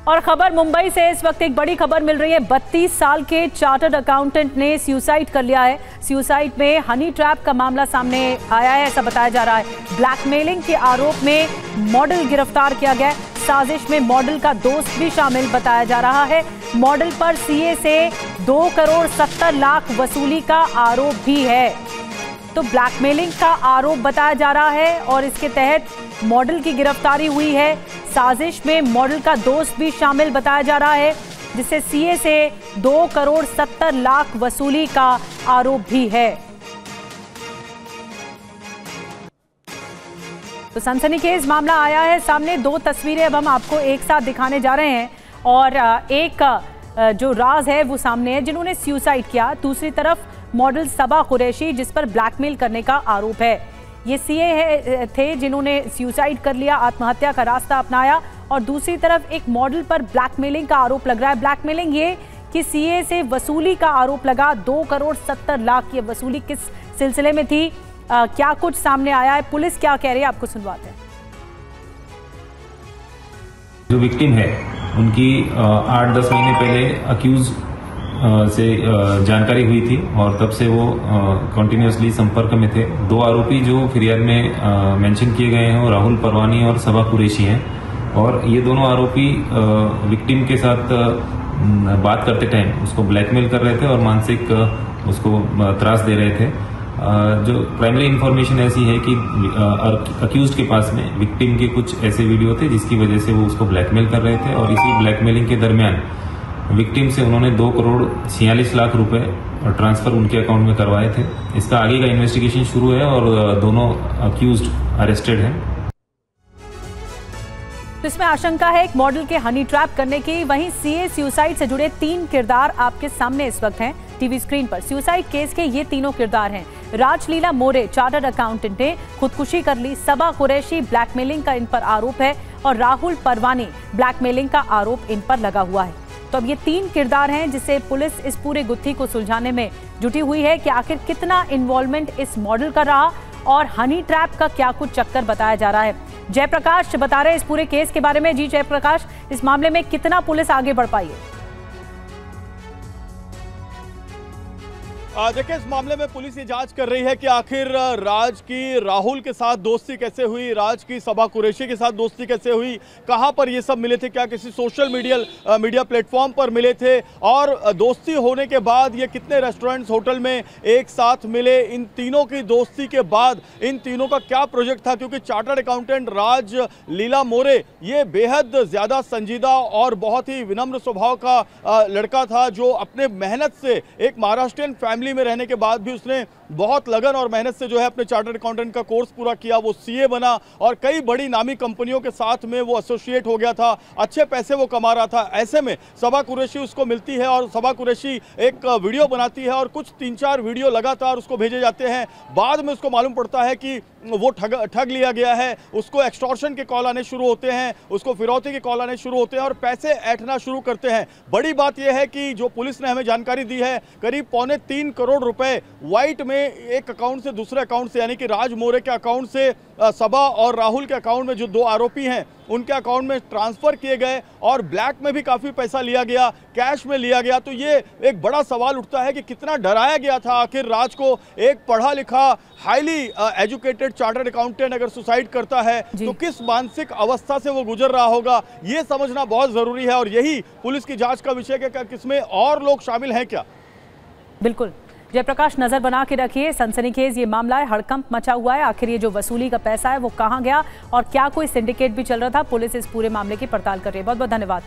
और खबर मुंबई से इस वक्त एक बड़ी खबर मिल रही है। 32 साल के चार्टर्ड अकाउंटेंट ने सुसाइड कर लिया है। सुसाइड में हनी ट्रैप का मामला सामने आया है, ऐसा बताया जा रहा है। ब्लैकमेलिंग के आरोप में मॉडल गिरफ्तार किया गया है। साजिश में मॉडल का दोस्त भी शामिल बताया जा रहा है। मॉडल पर सीए से 2 करोड़ 70 लाख वसूली का आरोप भी है। तो ब्लैकमेलिंग का आरोप बताया जा रहा है और इसके तहत मॉडल की गिरफ्तारी हुई है। साजिश में मॉडल का दोस्त भी शामिल बताया जा रहा है, जिससे सीए से 2 करोड़ 70 लाख वसूली का आरोप भी है। तो सनसनीखेज मामला आया है सामने। 2 तस्वीरें अब हम आपको एक साथ दिखाने जा रहे हैं और एक जो राज है वो सामने है जिन्होंने सुसाइड किया। दूसरी तरफ मॉडल सबा कुरैशी, जिस पर ब्लैकमेल करने का आरोप है। ये सीए थे जिन्होंने सुसाइड कर लिया, आत्महत्या का रास्ता अपनाया। और दूसरी तरफ एक मॉडल पर ब्लैकमेलिंग का आरोप लग रहा है। ब्लैकमेलिंग ये कि सीए से वसूली का आरोप लगा। 2 करोड़ 70 लाख की वसूली किस सिलसिले में थी, क्या कुछ सामने आया है, पुलिस क्या कह रही है, आपको सुनवाते हैं। जो विक्टिम है उनकी 8-10 महीने पहले अक्यूज से जानकारी हुई थी और तब से वो कंटिन्यूअसली संपर्क में थे। 2 आरोपी जो फिरियाद में मेंशन किए गए हैं वो राहुल परवानी और सबा कुरैशी हैं। और ये दोनों आरोपी विक्टिम के साथ बात करते टाइम उसको ब्लैकमेल कर रहे थे और मानसिक उसको त्रास दे रहे थे। जो प्राइमरी इंफॉर्मेशन ऐसी है कि अक्यूज्ड के पास में विक्टिम के कुछ ऐसे वीडियो थे जिसकी वजह से वो उसको ब्लैकमेल कर रहे थे। और इसी ब्लैकमेलिंग के दरमियान विक्टिम से उन्होंने 2 करोड़ 46 लाख रुपए ट्रांसफर उनके अकाउंट में करवाए थे। इसका आगे का इन्वेस्टिगेशन शुरू है और दोनों अक्यूज्ड अरेस्टेड हैं। तो इसमें आशंका है एक मॉडल के हनी ट्रैप करने की। वहीं सीए सुसाइड से जुड़े 3 किरदार आपके सामने इस वक्त हैं टीवी स्क्रीन पर। सुसाइड केस के ये तीनों किरदार हैं। राजलीला मोरे चार्टर्ड अकाउंटेंट ने खुदकुशी कर ली। सबा कुरैशी ब्लैकमेलिंग का इन पर आरोप है और राहुल परवानी ब्लैकमेलिंग का आरोप इन पर लगा हुआ है। तो अब ये 3 किरदार हैं जिसे पुलिस इस पूरे गुत्थी को सुलझाने में जुटी हुई है कि आखिर कितना इन्वॉल्वमेंट इस मॉडल का रहा और हनी ट्रैप का क्या कुछ चक्कर बताया जा रहा है। जयप्रकाश बता रहे हैं इस पूरे केस के बारे में। जी जयप्रकाश, इस मामले में कितना पुलिस आगे बढ़ पाई है? देखिए, इस मामले में पुलिस ये जांच कर रही है कि आखिर राज की राहुल के साथ दोस्ती कैसे हुई, राज की सबा कुरैशी के साथ दोस्ती कैसे हुई, कहां पर ये सब मिले थे, क्या किसी सोशल मीडिया प्लेटफॉर्म पर मिले थे, और दोस्ती होने के बाद ये कितने रेस्टोरेंट्स होटल में एक साथ मिले। इन तीनों की दोस्ती के बाद इन तीनों का क्या प्रोजेक्ट था, क्योंकि चार्टर्ड अकाउंटेंट राज लीला मोरे ये बेहद ज़्यादा संजीदा और बहुत ही विनम्र स्वभाव का लड़का था, जो अपने मेहनत से एक महाराष्ट्रियन फैमिली में रहने के बाद भी उसने बहुत लगन और मेहनत से जो है अपने चार्टर्ड अकाउंटेंट का कोर्स पूरा किया। वो सीए बना और कई बड़ी नामी कंपनियों के साथ में वो एसोसिएट हो गया था। अच्छे पैसे वो कमा रहा था। ऐसे में सबा कुरैशी उसको मिलती है और सबा कुरैशी एक वीडियो बनाती है और कुछ 3-4 वीडियो लगातार उसको भेजे जाते हैं। बाद में उसको मालूम पड़ता है कि वो ठग लिया गया है। उसको एक्सटॉर्शन के कॉल आने शुरू होते हैं, उसको फिरौती के कॉल आने शुरू होते हैं और पैसे ऐंठना शुरू करते हैं। बड़ी बात यह है कि जो पुलिस ने हमें जानकारी दी है, करीब 3.25 करोड़ रुपए व्हाइट में एक अकाउंट से दूसरे अकाउंट से, यानी कि राज मोरे के अकाउंट से सबा और राहुल के अकाउंट में जो 2 आरोपी हैं उनके अकाउंट में ट्रांसफर किए गए और ब्लैक में भी काफी पैसा लिया गया, कैश में लिया गया। तो ये एक बड़ा सवाल उठता है कि कितना डराया गया था आखिर राज को। एक पढ़ा लिखा हाईली एजुकेटेड चार्टर्ड अकाउंटेंट अगर सुसाइड करता है तो किस मानसिक अवस्था से वो गुजर रहा होगा, ये समझना बहुत जरूरी है। और यही पुलिस की जांच का विषय है कि किसमें और लोग शामिल हैं क्या। बिल्कुल जयप्रकाश, नजर बना के रखिए। सनसनीखेज ये मामला है, हड़कंप मचा हुआ है। आखिर ये जो वसूली का पैसा है वो कहां गया और क्या कोई सिंडिकेट भी चल रहा था? पुलिस इस पूरे मामले की पड़ताल कर रही है। बहुत बहुत धन्यवाद।